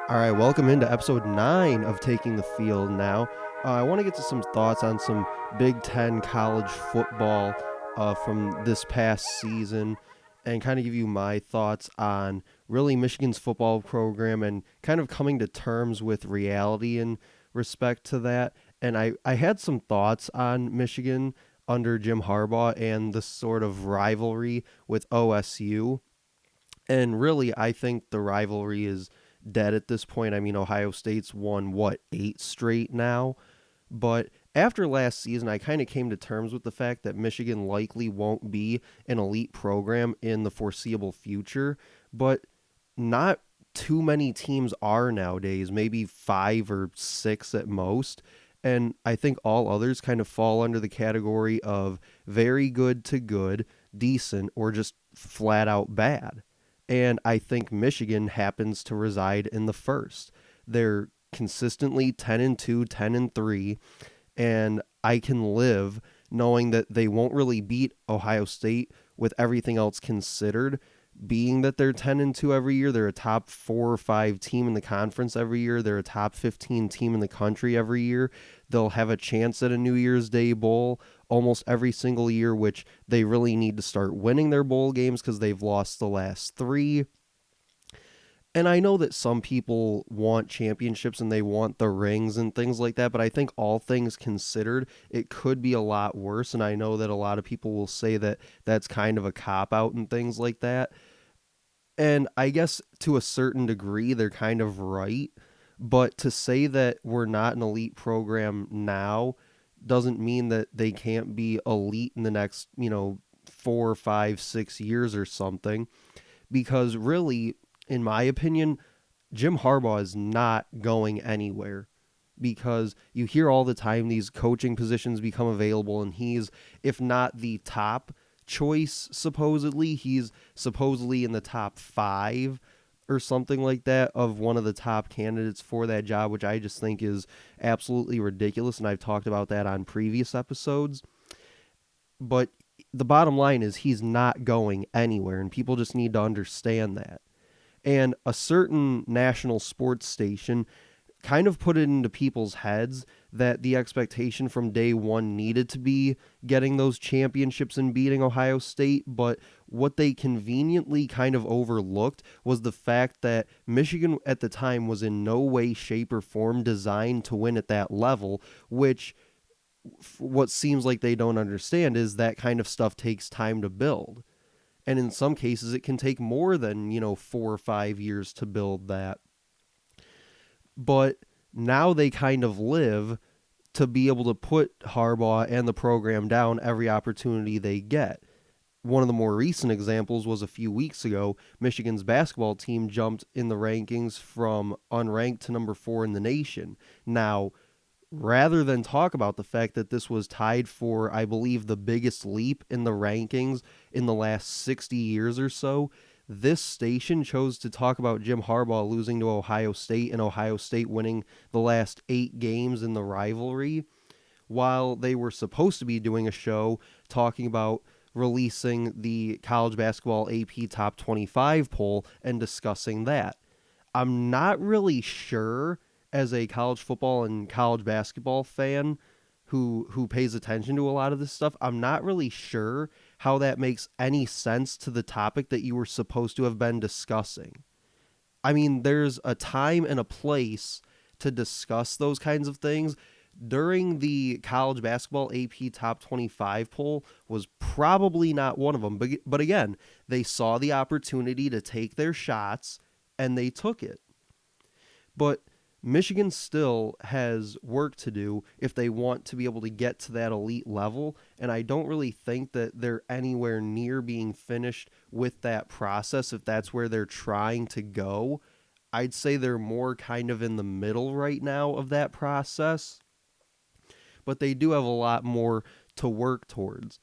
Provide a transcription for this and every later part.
All right, welcome into episode 9 of Taking the Field now. I want to get to some thoughts on some Big Ten college football from this past season and kind of give you my thoughts on really Michigan's football program and kind of coming to terms with reality in respect to that. And I had some thoughts on Michigan under Jim Harbaugh and the sort of rivalry with OSU. And really, I think the rivalry is dead at this point. I mean, Ohio State's won, what, 8 straight now? But after last season, I kind of came to terms with the fact that Michigan likely won't be an elite program in the foreseeable future. But not too many teams are nowadays, maybe 5 or 6 at most. And I think all others kind of fall under the category of very good to good, decent, or just flat out bad. And I think Michigan happens to reside in the first. They're consistently 10-2, 10-3, and I can live knowing that they won't really beat Ohio State with everything else considered. Being that they're 10-2 every year, they're a top 4 or 5 team in the conference every year. They're a top 15 team in the country every year. They'll have a chance at a New Year's Day bowl almost every single year, which they really need to start winning their bowl games because they've lost the last 3. And I know that some people want championships and they want the rings and things like that, but I think all things considered, it could be a lot worse. And I know that a lot of people will say that that's kind of a cop out and things like that. And I guess to a certain degree, they're kind of right. But to say that we're not an elite program now doesn't mean that they can't be elite in the next, 4, 5, 6 years or something. Because really, in my opinion, Jim Harbaugh is not going anywhere. Because you hear all the time these coaching positions become available, and he's, if not the top choice, supposedly, he's supposedly in the top 5 or something like that of one of the top candidates for that job, which I just think is absolutely ridiculous. And I've talked about that on previous episodes. But the bottom line is he's not going anywhere, and people just need to understand that. And a certain national sports station kind of put it into people's heads that the expectation from day one needed to be getting those championships and beating Ohio State. But what they conveniently kind of overlooked was the fact that Michigan at the time was in no way, shape, or form designed to win at that level, which what seems like they don't understand is that kind of stuff takes time to build. And in some cases, it can take more than, 4 or 5 years to build that. But now they kind of live to be able to put Harbaugh and the program down every opportunity they get. One of the more recent examples was a few weeks ago. Michigan's basketball team jumped in the rankings from unranked to number 4 in the nation. Now, rather than talk about the fact that this was tied for, I believe, the biggest leap in the rankings in the last 60 years or so, this station chose to talk about Jim Harbaugh losing to Ohio State and Ohio State winning the last 8 games in the rivalry, while they were supposed to be doing a show talking about releasing the college basketball AP Top 25 poll and discussing that. I'm not really sure, as a college football and college basketball fan who pays attention to a lot of this stuff, I'm not really sure how that makes any sense to the topic that you were supposed to have been discussing. I mean, there's a time and a place to discuss those kinds of things. During the college basketball AP Top 25 poll was probably not one of them. But again, they saw the opportunity to take their shots, and they took it. But Michigan still has work to do if they want to be able to get to that elite level, and I don't really think that they're anywhere near being finished with that process if that's where they're trying to go. I'd say they're more kind of in the middle right now of that process, but they do have a lot more to work towards.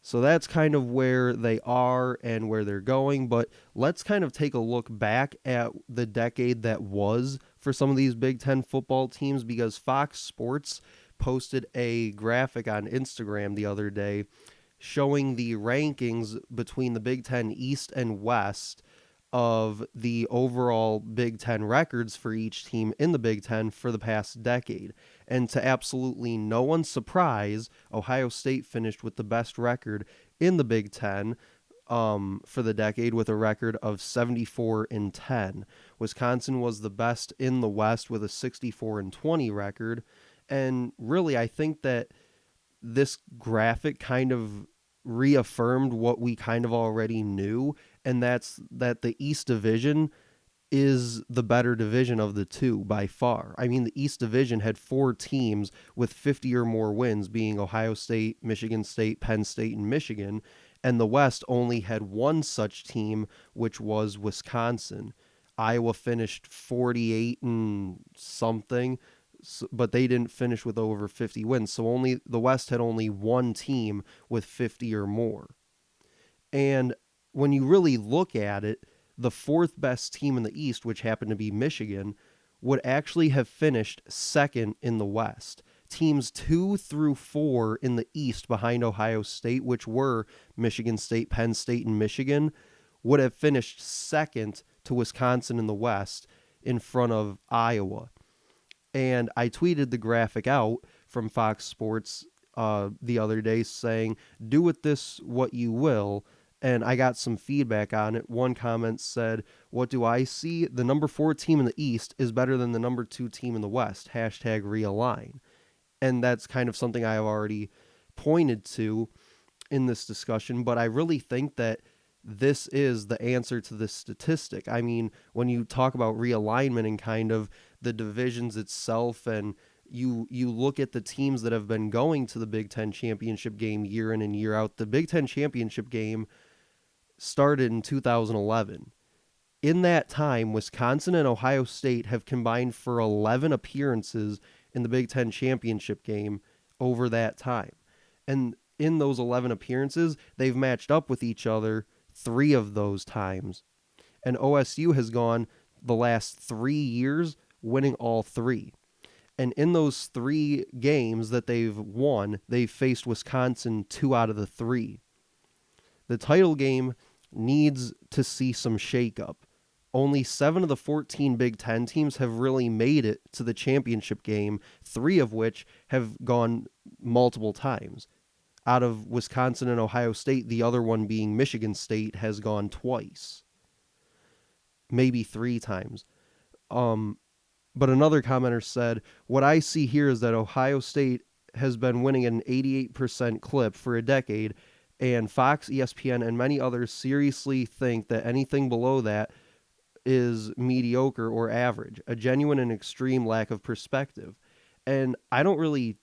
So that's kind of where they are and where they're going. But let's kind of take a look back at the decade that was for some of these Big Ten football teams, because Fox Sports posted a graphic on Instagram the other day showing the rankings between the Big Ten East and West of the overall Big Ten records for each team in the Big Ten for the past decade. And to absolutely no one's surprise, Ohio State finished with the best record in the Big Ten for the decade with a record of 74-10. Wisconsin was the best in the West with a 64-20 record. And really, I think that this graphic kind of reaffirmed what we kind of already knew, and that's that the East Division is the better division of the two by far. I mean, the East Division had 4 teams with 50 or more wins, being Ohio State, Michigan State, Penn State, and Michigan, and the West only had one such team, which was Wisconsin. Iowa finished 48 and something, but they didn't finish with over 50 wins. So only the West had only one team with 50 or more. And when you really look at it, the 4th best team in the East, which happened to be Michigan, would actually have finished second in the West. Teams 2 through 4 in the East behind Ohio State, which were Michigan State, Penn State, and Michigan, would have finished second to Wisconsin in the West in front of Iowa. And I tweeted the graphic out from Fox Sports the other day saying, do with this what you will. And I got some feedback on it. One comment said, what do I see? The number 4 team in the East is better than the number 2 team in the West. Hashtag realign. And that's kind of something I have already pointed to in this discussion. But I really think that this is the answer to this statistic. I mean, when you talk about realignment and kind of the divisions itself, and you look at the teams that have been going to the Big Ten championship game year in and year out, the Big Ten championship game started in 2011. In that time, Wisconsin and Ohio State have combined for 11 appearances in the Big Ten championship game over that time. And in those 11 appearances, they've matched up with each other 3 of those times. And OSU has gone the last 3 years winning all 3. And in those 3 games that they've won, they've faced Wisconsin 2 out of the 3. The title game needs to see some shakeup. Only 7 of the 14 Big Ten teams have really made it to the championship game, 3 of which have gone multiple times. Out of Wisconsin and Ohio State, the other one being Michigan State has gone twice. Maybe 3 times. But another commenter said, what I see here is that Ohio State has been winning at an 88% clip for a decade, and Fox, ESPN, and many others seriously think that anything below that is mediocre or average, a genuine and extreme lack of perspective. And I don't really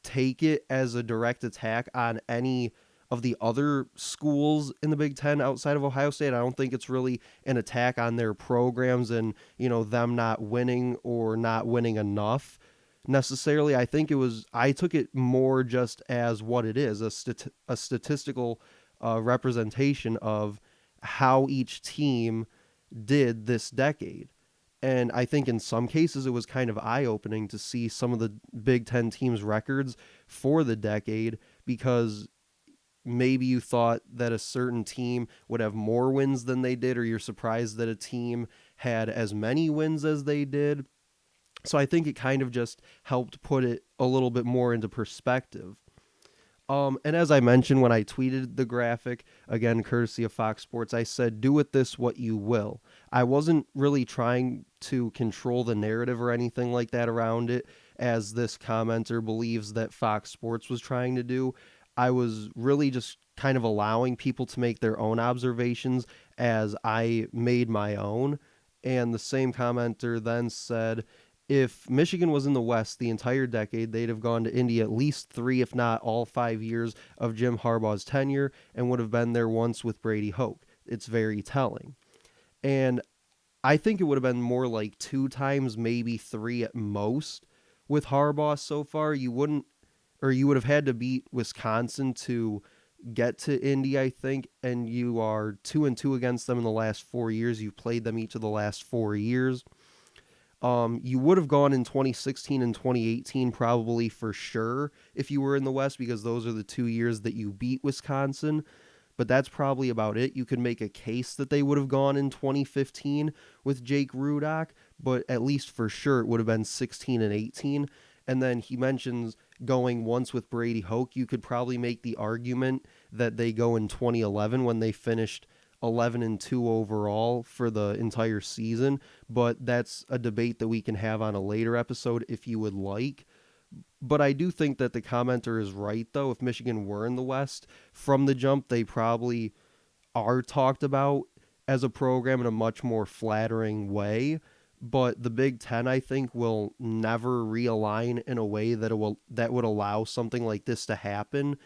take it as a direct attack on any of the other schools in the Big Ten outside of Ohio State. I don't think it's really an attack on their programs and, them not winning or not winning enough necessarily. I took it more just as what it is, a statistical representation of how each team did this decade. And I think in some cases it was kind of eye-opening to see some of the Big Ten teams' records for the decade, because maybe you thought that a certain team would have more wins than they did, or you're surprised that a team had as many wins as they did. So I think it kind of just helped put it a little bit more into perspective. And as I mentioned when I tweeted the graphic, again, courtesy of Fox Sports, I said, do with this what you will. I wasn't really trying to control the narrative or anything like that around it, as this commenter believes that Fox Sports was trying to do. I was really just kind of allowing people to make their own observations as I made my own. And the same commenter then said, if Michigan was in the West the entire decade, they'd have gone to Indy at least 3, if not all 5 years of Jim Harbaugh's tenure, and would have been there once with Brady Hoke. It's very telling. And I think it would have been more like 2 times, maybe 3 at most with Harbaugh so far. You would have had to beat Wisconsin to get to Indy, I think, and you are 2-2 against them in the last 4 years. You've played them each of the last 4 years. You would have gone in 2016 and 2018 probably for sure if you were in the West, because those are the 2 years that you beat Wisconsin. but that's probably about it. You could make a case that they would have gone in 2015 with Jake Rudock, but at least for sure it would have been 16 and 18. And then he mentions going once with Brady Hoke. You could probably make the argument that they go in 2011 when they finished 11 and 2 overall for the entire season, but that's a debate that we can have on a later episode if you would like. But I do think that the commenter is right, though. If Michigan were in the West from the jump, they probably are talked about as a program in a much more flattering way. But the Big Ten, I think, will never realign in a way that would allow something like this to happen,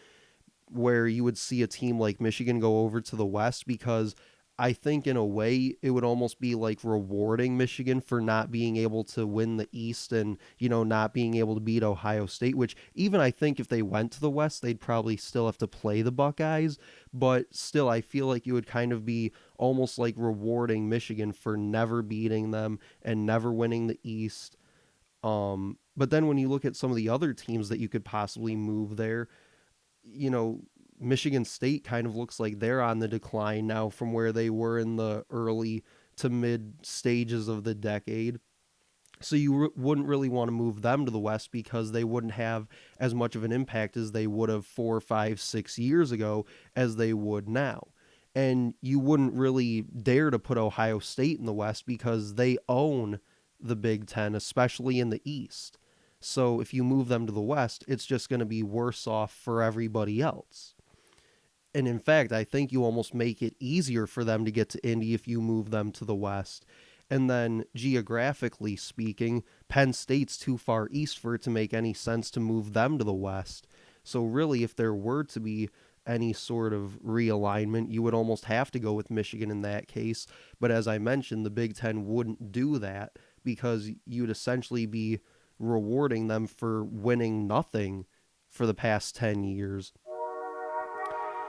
where you would see a team like Michigan go over to the West, because I think in a way it would almost be like rewarding Michigan for not being able to win the East and, not being able to beat Ohio State, which even I think if they went to the West, they'd probably still have to play the Buckeyes. But still, I feel like you would kind of be almost like rewarding Michigan for never beating them and never winning the East. But then when you look at some of the other teams that you could possibly move there, Michigan State kind of looks like they're on the decline now from where they were in the early to mid stages of the decade. So you wouldn't really want to move them to the West because they wouldn't have as much of an impact as they would have 4, 5, 6 years ago as they would now. And you wouldn't really dare to put Ohio State in the West because they own the Big Ten, especially in the East. So if you move them to the West, it's just going to be worse off for everybody else. And in fact, I think you almost make it easier for them to get to Indy if you move them to the West. And then geographically speaking, Penn State's too far east for it to make any sense to move them to the West. So really, if there were to be any sort of realignment, you would almost have to go with Michigan in that case. But as I mentioned, the Big Ten wouldn't do that because you'd essentially be rewarding them for winning nothing for the past 10 years.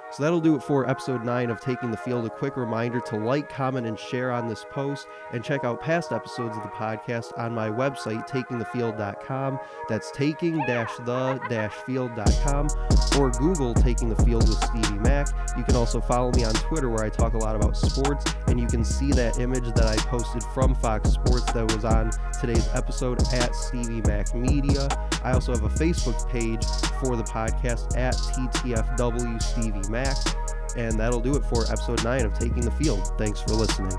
So that'll do it for episode 9 of Taking the Field. A quick reminder to like, comment, and share on this post, and check out past episodes of the podcast on my website, takingthefield.com. That's taking-the-field.com, or Google Taking the Field with Stevie Mac. You can also follow me on Twitter, where I talk a lot about sports, and you can see that image that I posted from Fox Sports that was on today's episode at Stevie Mac Media. I also have a Facebook page for the podcast at TTFW Stevie Mac. And that'll do it for episode 9 of Taking the Field. Thanks for listening.